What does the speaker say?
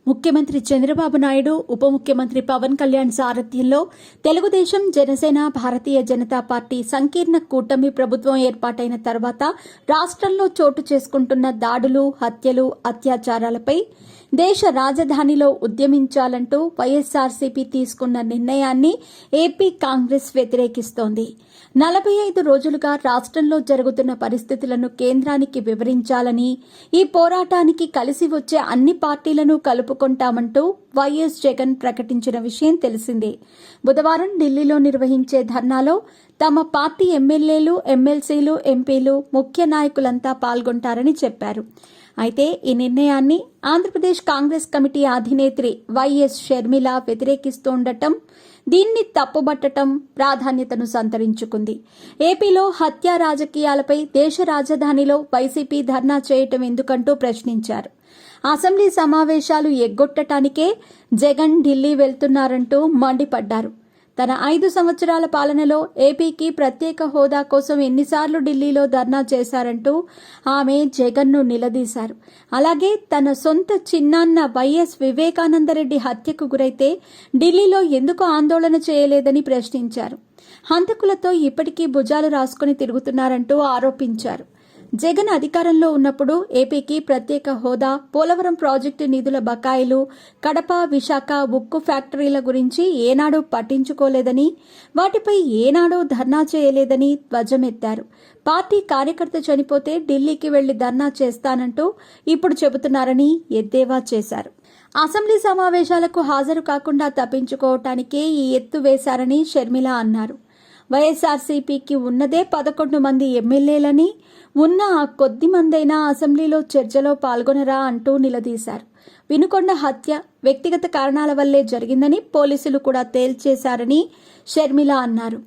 ముఖ్యమంత్రి చంద్రబాబు నాయుడు, ఉప ముఖ్యమంత్రి పవన్ కళ్యాణ్ సారథ్యంలో తెలుగుదేశం, జనసేన, భారతీయ జనతా పార్టీ సంకీర్ణ కూటమి ప్రభుత్వం ఏర్పాటైన తర్వాత రాష్ట్రంలో చోటు చేసుకుంటున్న దాడులు, హత్యలు, అత్యాచారాలపై దేశ రాజధానిలో ఉద్యమించాలంటూ వైఎస్ఆర్సీపీ తీసుకున్న నిర్ణయాన్ని ఏపీ కాంగ్రెస్ వ్యతిరేకిస్తోంది. 45 రోజులుగా రాష్ట్రంలో జరుగుతున్న పరిస్థితులను కేంద్రానికి వివరించాలని, ఈ పోరాటానికి కలిసి వచ్చే అన్ని పార్టీలను కలుపుకుంటామంటూ వైఎస్ జగన్ ప్రకటించిన విషయం తెలిసిందే. బుధవారం ఢిల్లీలో నిర్వహించే ధర్నాలో తమ పార్టీ ఎమ్మెల్యేలు, ఎమ్మెల్సీలు, ఎంపీలు, ముఖ్య నాయకులంతా పాల్గొంటారని చెప్పారు. అయితే ఈ నిర్ణయాన్ని ఆంధ్రప్రదేశ్ కాంగ్రెస్ కమిటీ అధినేత్రి వైఎస్ షర్మిల వ్యతిరేకిస్తుండటం, దీన్ని తప్పుబట్టడం ప్రాధాన్యతను సంతరించుకుంది. ఏపీలో హత్య రాజకీయాలపై దేశ రాజధానిలో వైసీపీ ధర్నా చేయటం ఎందుకంటూ ప్రశ్నించారు. అసెంబ్లీ సమావేశాలు ఎగ్గొట్టడానికే జగన్ ఢిల్లీ వెళ్తున్నారంటూ మండిపడ్డారు. తన 5 సంవత్సరాల పాలనలో ఏపీకి ప్రత్యేక హోదా కోసం ఎన్నిసార్లు ఢిల్లీలో ధర్నా చేశారంటూ ఆమె జగన్ను నిలదీశారు. అలాగే తన సొంత చిన్నాన్న వైఎస్ వివేకానందరెడ్డి హత్యకు గురైతే ఢిల్లీలో ఎందుకు ఆందోళన చేయలేదని ప్రశ్నించారు. హంతకులతో ఇప్పటికీ భుజాలు రాసుకుని తిరుగుతున్నారంటూ ఆరోపించారు. జగన్ అధికారంలో ఉన్నప్పుడు ఏపీకి ప్రత్యేక హోదా, పోలవరం ప్రాజెక్టు నిధుల బకాయిలు, కడప, విశాఖ ఉక్కు ఫ్యాక్టరీల గురించి ఏనాడూ పట్టించుకోలేదని, వాటిపై ఏనాడూ ధర్నా చేయలేదని ధ్వజమెత్తారు. పార్టీ కార్యకర్త చనిపోతే ఢిల్లీకి వెళ్లి ధర్నా చేస్తానంటూ ఇప్పుడు చెబుతున్నారని ఎద్దేవా చేశారు. అసెంబ్లీ సమావేశాలకు హాజరు కాకుండా తప్పించుకోవటానికే ఈ ఎత్తు వేశారని షర్మిల అన్నారు. వైఎస్ఆర్సీపీకి ఉన్నదే 11 మంది ఎమ్మెల్యేలని, ఉన్న ఆ కొద్ది మందైనా అసెంబ్లీలో చర్చలో పాల్గొనరా అంటూ నిలదీశారు. వినుకొండ హత్య వ్యక్తిగత కారణాల వల్లే జరిగిందని పోలీసులు కూడా తేల్చేశారని షర్మిల అన్నారు.